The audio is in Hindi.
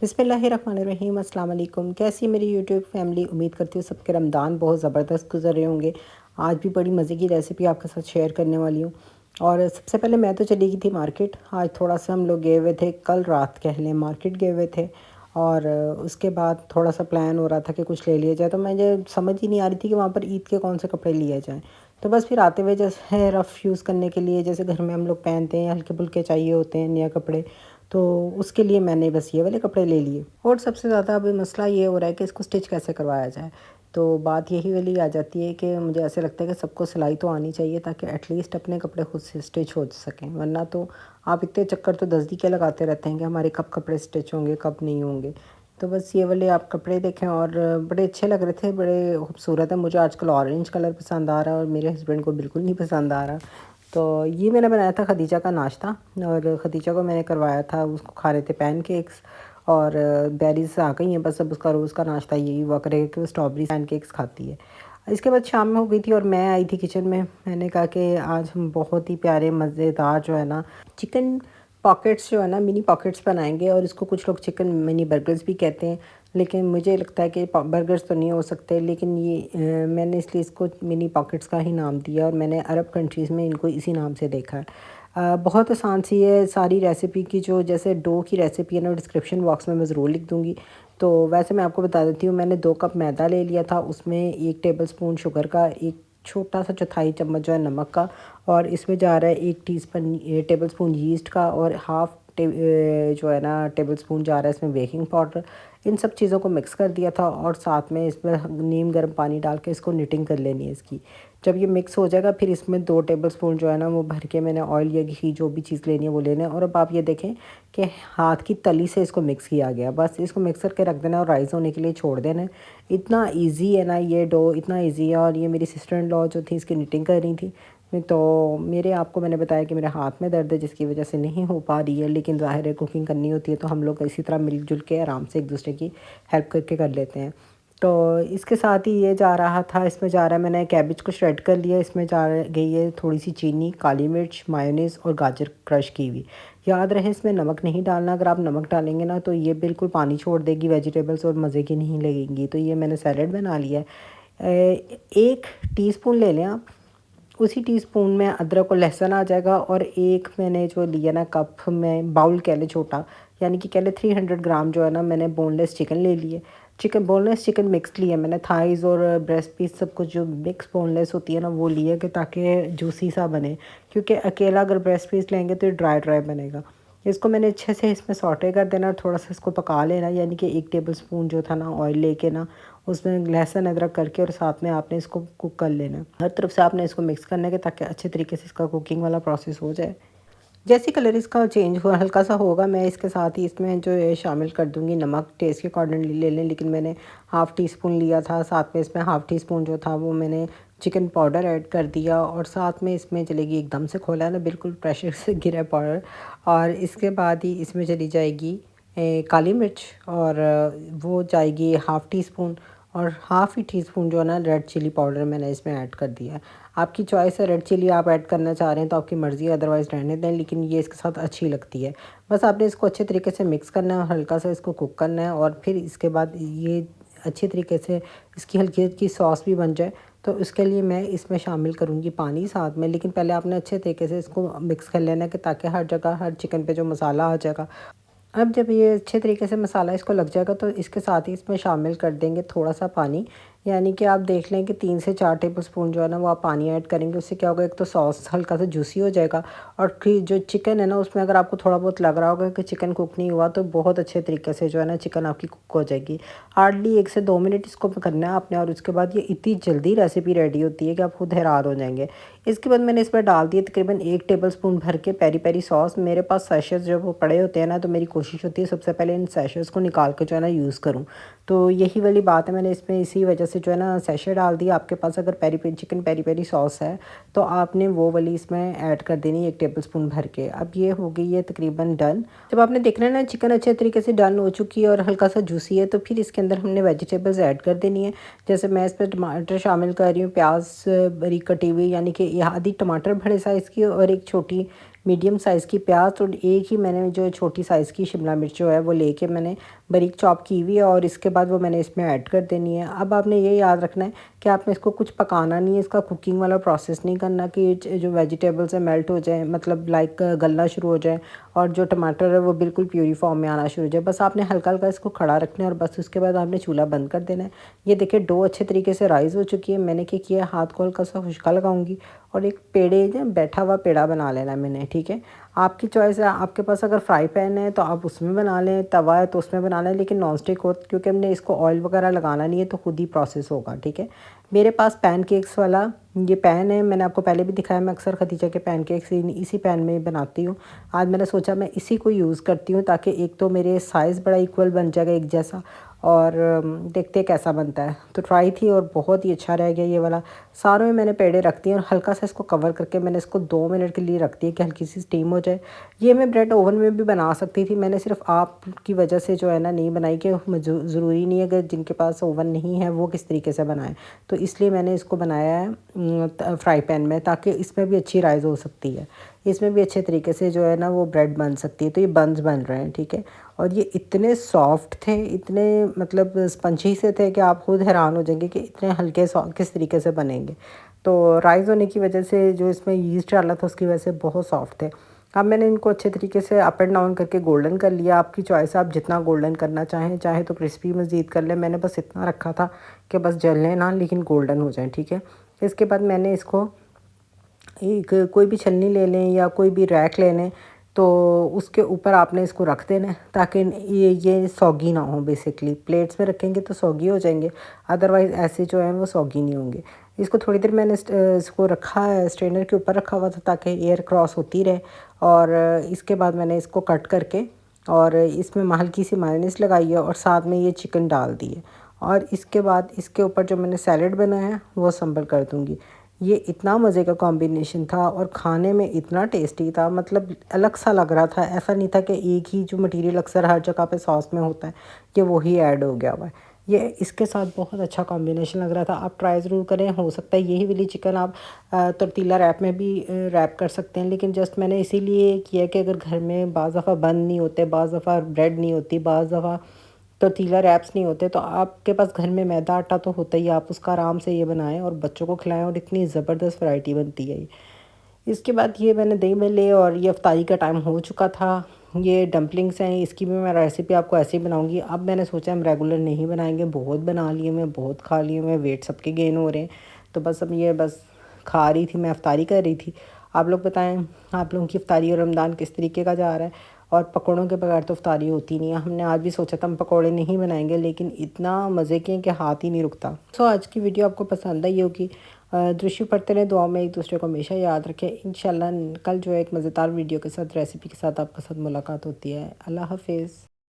बिस्मिल्लाहिर्रहमानिर्रहीम अस्सलाम वालेकुम। कैसी है मेरी यूट्यूब फैमिली। उम्मीद करती हूँ सबके रमज़ान बहुत ज़बरदस्त गुजर रहे होंगे। आज भी बड़ी मज़े की रेसिपी आपके साथ शेयर करने वाली हूँ। और सबसे पहले मैं तो चली गई थी मार्केट। आज थोड़ा सा हम लोग गए हुए थे, कल रात कह लें मार्केट गए हुए थे। और उसके बाद थोड़ा सा प्लान हो रहा था कि कुछ ले लिया जाए, तो मुझे समझ ही नहीं आ रही थी कि वहाँ पर ईद के कौन से कपड़े लिए जाएँ। तो बस फिर आते हुए जैसे रफ़ यूज़ करने के लिए, जैसे घर में हम लोग पहनते हैं, हल्के फुल्के चाहिए होते हैं नए कपड़े, तो उसके लिए मैंने बस ये वाले कपड़े ले लिए। और सबसे ज़्यादा अभी मसला ये हो रहा है कि इसको स्टिच कैसे करवाया जाए। तो बात यही वाली आ जाती है कि मुझे ऐसे लगता है कि सबको सिलाई तो आनी चाहिए, ताकि एटलीस्ट अपने कपड़े खुद से स्टिच हो सकें। वरना तो आप इतने चक्कर तो 10 दी के लगाते रहते हैं कि हमारे कब कपड़े स्टिच होंगे कब नहीं होंगे। तो बस ये वाले आप कपड़े देखें, और बड़े अच्छे लग रहे थे, बड़े खूबसूरत है। मुझे आजकल ऑरेंज कलर पसंद आ रहा है और मेरे हस्बैंड को बिल्कुल नहीं पसंद आ रहा। तो ये मैंने बनाया था खदीजा का नाश्ता, और खदीजा को मैंने करवाया था, उसको खा रहे थे पैनकेक्स। और बेरीज आ गई हैं, बस अब उसका रोज़ का नाश्ता यही हुआ करेगा कि वो स्ट्रॉबेरी पैनकेक्स खाती है। इसके बाद शाम में हो गई थी और मैं आई थी किचन में। मैंने कहा कि आज हम बहुत ही प्यारे मज़ेदार जो है ना चिकन पॉकेट्स जो है ना मिनी पॉकेट्स बनाएंगे, और इसको कुछ लोग चिकन मिनी बर्गर्स भी कहते हैं। लेकिन मुझे लगता है कि बर्गर्स तो नहीं हो सकते, लेकिन ये मैंने इसलिए इसको मिनी पॉकेट्स का ही नाम दिया, और मैंने अरब कंट्रीज़ में इनको इसी नाम से देखा है। बहुत आसान सी है सारी रेसिपी की। जो जैसे डो की रेसिपी है ना, डिस्क्रिप्शन बॉक्स में मैं ज़रूर लिख दूँगी। तो वैसे मैं आपको बता देती हूँ, मैंने 2 कप मैदा ले लिया था, उसमें 1 टेबलस्पून शुगर का, एक छोटा सा चौथाई चम्मच जो है नमक का, और इसमें जा रहा है 1 टीस्पून टेबलस्पून यीस्ट का, और हाफ़ जो है ना टेबलस्पून जा रहा है इसमें बेकिंग पाउडर। इन सब चीज़ों को मिक्स कर दिया था, और साथ में इसमें नीम गर्म पानी डाल के इसको निटिंग कर लेनी है इसकी। जब ये मिक्स हो जाएगा, फिर इसमें 2 टेबलस्पून जो है ना वो भर के मैंने ऑयल या घी जो भी चीज़ लेनी है वो लेना है। और अब आप ये देखें कि हाथ की तली से इसको मिक्स किया गया। बस इसको मिक्स करके रख देना और राइस होने के लिए छोड़ देना है। इतना ईज़ी है ना ये डो, इतना ईज़ी है। और ये मेरी सिस्टर इन लॉ जो थी इसकी निटिंग कर रही थी। तो मेरे आपको मैंने बताया कि मेरे हाथ में दर्द है, जिसकी वजह से नहीं हो पा रही है। लेकिन ज़ाहिर है कुकिंग करनी होती है तो हम लोग इसी तरह मिलजुल के आराम से एक दूसरे की हेल्प करके कर लेते हैं। तो इसके साथ ही ये जा रहा था, इसमें जा रहा है, मैंने कैबेज को श्रेड कर लिया। इसमें गई है थोड़ी सी चीनी, काली मिर्च, मायोनीज़ और गाजर क्रश की हुई। याद रहे इसमें नमक नहीं डालना। अगर आप नमक डालेंगे ना तो ये बिल्कुल पानी छोड़ देगी वेजिटेबल्स, और मज़े की नहीं लगेंगी। तो ये मैंने सैलेड बना लिया है। 1 टीस्पून ले लें आप। उसी टीस्पून में अदरक और लहसुन आ जाएगा। और एक मैंने जो लिया ना कप में, बाउल कह ले छोटा, यानी कि कह ले 300 ग्राम जो है ना मैंने बोनलेस चिकन ले लिए। बोनलेस चिकन मिक्स लिया मैंने, थाइज़ और ब्रेस्ट पीस सब कुछ जो मिक्स बोनलेस होती है ना वो लिए, कि ताकि जूसी सा बने। क्योंकि अकेला अगर ब्रेस्ट पीस लेंगे तो ये ड्राई ड्राई बनेगा। इसको मैंने अच्छे से इसमें सौटे कर देना और थोड़ा सा इसको पका लेना। यानी कि 1 टेबलस्पून जो था ना ऑयल लेके ना उसमें लहसुन अदरक करके, और साथ में आपने इसको कुक कर लेना। हर तरफ से आपने इसको मिक्स करना है, कि ताकि अच्छे तरीके से इसका कुकिंग वाला प्रोसेस हो जाए। जैसे कलर इसका चेंज हुआ हल्का सा होगा, मैं इसके साथ ही इसमें जो है शामिल कर दूंगी नमक। टेस्ट के अकॉर्डिंगली ले लें, लेकिन मैंने हाफ़ टी स्पून लिया था। साथ में इसमें हाफ़ टी स्पून जो था वो मैंने चिकन पाउडर ऐड कर दिया। और साथ में इसमें चलेगी, एकदम से खोला है ना, बिल्कुल प्रेशर से गिरा पाउडर। और इसके बाद ही इसमें चली जाएगी काली मिर्च, और वो जाएगी हाफ़ टी स्पून। और हाफ़ ही टी स्पून जो है ना रेड चिली पाउडर मैंने इसमें ऐड कर दिया है। आपकी चॉइस है, रेड चिली आप ऐड करना चाह रहे हैं तो आपकी मर्ज़ी है, अदरवाइज़ रहने दें। लेकिन ये इसके साथ अच्छी लगती है। बस आपने इसको अच्छे तरीके से मिक्स करना है और हल्का सा इसको कुक करना है। और फिर इसके बाद ये अच्छे तरीके से इसकी हल्की हल्की सॉस भी बन जाए, तो इसके लिए मैं इसमें शामिल करूँगी पानी साथ में। लेकिन पहले आपने अच्छे तरीके से इसको मिक्स कर लेना है, कि ताकि हर जगह हर चिकन पे जो मसाला आ जाएगा। अब जब ये अच्छे तरीके से मसाला इसको लग जाएगा, तो इसके साथ ही इसमें शामिल कर देंगे थोड़ा सा पानी। यानी कि आप देख लें कि 3 से 4 टेबलस्पून जो है ना वो आप पानी ऐड करेंगे। उससे क्या होगा, एक तो सॉस हल्का सा जूसी हो जाएगा, और फिर जो चिकन है ना उसमें अगर आपको थोड़ा बहुत लग रहा होगा कि चिकन कुक नहीं हुआ, तो बहुत अच्छे तरीके से जो है ना चिकन आपकी कुक हो जाएगी। हार्डली 1 से 2 मिनट इसको करना है आपने, और उसके बाद ये इतनी जल्दी रेसिपी रेडी होती है कि आप खुद हैरान हो जाएंगे। इसके बाद मैंने इसमें डाल दिए तकरीबन 1 टेबलस्पून भर के पेरी पेरी सॉस। मेरे पास सैशेस जब वो पड़े होते हैं ना, तो मेरी कोशिश होती है सबसे पहले इन सैशेस को निकाल के जो है ना यूज़ करूँ। तो यही वाली बात है, मैंने इसमें इसी वजह से जो है ना सैशे डाल दिया। आपके पास अगर peri peri chicken peri peri sauce है तो आपने वो वाली इसमें ऐड कर देनी 1 टेबलस्पून भर के। अब ये हो गई है तकरीबन डन। जब आपने देखना है ना चिकन अच्छे तरीके से डन हो चुकी है और हल्का सा जूसी है, तो फिर इसके अंदर हमने वेजिटेबल्स ऐड कर देनी है। जैसे मैं इस पर टमाटर शामिल कर रही हूँ, प्याज बारीक कटी हुई, यानी कि आधी टमाटर बड़े साइज़ की और एक छोटी मीडियम साइज़ की प्याज और एक ही मैंने जो छोटी साइज़ की शिमला मिर्च जो है वो लेके मैंने बारीक चॉप की हुई है और इसके बाद वो मैंने इसमें ऐड कर देनी है। अब आपने ये याद रखना है कि आपने इसको कुछ पकाना नहीं है, इसका कुकिंग वाला प्रोसेस नहीं करना कि जो वेजिटेबल्स है मेल्ट हो जाए, मतलब लाइक गलना शुरू हो जाए और जो टमाटर है वो बिल्कुल प्यूरी फॉर्म में आना शुरू हो जाए। बस आपने हल्का हल्का इसको खड़ा रखना है और बस उसके बाद आपने चूल्हा बंद कर देना है। ये देखिए डो अच्छे तरीके से राइज़ हो चुकी है। मैंने क्या किया, हाथ को हल्का सा खुशका लगाऊंगी और एक पेड़े जो बैठा हुआ पेड़ा बना लेना है मैंने, ठीक है। आपकी चॉइस है, आपके पास अगर फ्राई पैन है तो आप उसमें बना लें, तवा है तो उसमें बना लें, लेकिन नॉन स्टिक हो क्योंकि हमने इसको ऑयल वगैरह लगाना नहीं है तो खुद ही प्रोसेस होगा, ठीक है। मेरे पास पैनकेक्स वाला ये पैन है, मैंने आपको पहले भी दिखाया, मैं अक्सर खदीजा के पैनकेक्स इसी पैन में बनाती हूँ। आज मैंने सोचा मैं इसी को यूज़ करती हूँ ताकि एक तो मेरे साइज़ बड़ा इक्वल बन जाएगा एक जैसा, और देखते कैसा बनता है। तो ट्राई थी और बहुत ही अच्छा रह गया ये वाला। सारों में मैंने पेड़े रख दिए और हल्का सा इसको कवर करके मैंने इसको 2 मिनट के लिए रख दिया कि हल्की सी स्टीम हो जाए। ये मैं ब्रेड ओवन में भी बना सकती थी, मैंने सिर्फ आपकी वजह से जो है ना नहीं बनाई कि ज़रूरी नहीं है कि जिनके पास ओवन नहीं है वो किस तरीके से बनाएं, तो इसलिए मैंने इसको बनाया है फ्राई पैन में, ताकि इसमें भी अच्छी राइज़ हो सकती है, इसमें भी अच्छे तरीके से जो है ना वो ब्रेड बन सकती है। तो ये बंस बन रहे हैं, ठीक है। और ये इतने सॉफ्ट थे, इतने मतलब स्पंजी से थे कि आप खुद हैरान हो जाएंगे कि इतने हल्के किस तरीके से बनेंगे। तो राइज़ होने की वजह से जो इसमें यीस्ट डाला था उसकी वजह से बहुत सॉफ्ट थे। अब मैंने इनको अच्छे तरीके से अप एंड डाउन करके गोल्डन कर लिया। आपकी चॉइस है, आप जितना गोल्डन करना चाहें, चाहे तो क्रिस्पी मज़ीद कर लें। मैंने बस इतना रखा था कि बस जलने ना लेकिन गोल्डन हो जाए, ठीक है। इसके बाद मैंने इसको एक कोई भी छलनी ले लें या कोई भी रैक ले लें, तो उसके ऊपर आपने इसको रख देना है ताकि ये सौगी ना हो। बेसिकली प्लेट्स में रखेंगे तो सौगी हो जाएंगे, अदरवाइज़ ऐसे जो है वो सौगी नहीं होंगे। इसको थोड़ी देर मैंने इसको रखा है, स्ट्रेनर के ऊपर रखा हुआ था ताकि एयर क्रॉस होती रहे। और इसके बाद मैंने इसको कट करके और इसमें हल्की सी मायोनीज़ लगाई है और साथ में ये चिकन डाल दिए, और इसके बाद इसके ऊपर जो मैंने सैलेड बनाया है वो संभल कर दूँगी। ये इतना मज़े का कॉम्बिनेशन था और खाने में इतना टेस्टी था, मतलब अलग सा लग रहा था। ऐसा नहीं था कि एक ही जो मटेरियल अक्सर हर जगह पे सॉस में होता है कि वही ऐड हो गया हुआ है। ये इसके साथ बहुत अच्छा कॉम्बिनेशन लग रहा था। आप ट्राई ज़रूर करें। हो सकता है यही वाली चिकन आप tortilla रैप में भी रैप कर सकते हैं, लेकिन जस्ट मैंने इसीलिए किया कि अगर घर में बाज़ दफ़ा बन नहीं होते, बाज़ दफ़ा ब्रेड नहीं होती, बाज़ दफ़ा tortilla रैप्स नहीं होते, तो आपके पास घर में मैदा आटा तो होता ही है, आप उसका आराम से ये बनाएं और बच्चों को खिलाएं और इतनी ज़बरदस्त वैरायटी बनती है ये। इसके बाद ये मैंने दही में ले और ये अफ्तारी का टाइम हो चुका था। ये डंपलिंग्स हैं, इसकी भी मैं रेसिपी आपको ऐसे ही बनाऊंगी। अब मैंने सोचा हम रेगुलर नहीं बनाएंगे, बहुत बना लिए मैं, बहुत खा लिए मैं, वेट सबके गेन हो रहे हैं, तो बस अब ये बस खा रही थी मैं, अफ्तारी कर रही थी। आप लोग बताएं आप लोगों की अफ्तारी और रमज़ान किस तरीके का जा रहा है। और पकौड़ों के बगैर तो अफ्तारी होती नहीं है। हमने आज भी सोचा था हम पकौड़े नहीं बनाएंगे, लेकिन इतना मज़े के हैं कि हाथ ही नहीं रुकता। सो आज की वीडियो आपको पसंद आई होगी। दृश्य पढ़ते रहे, दुआ में एक दूसरे को हमेशा याद रखें। इंशाल्लाह कल जो है एक मज़ेदार वीडियो के साथ, रेसिपी के साथ आपके साथ मुलाकात होती है। अल्लाह हाफिज़।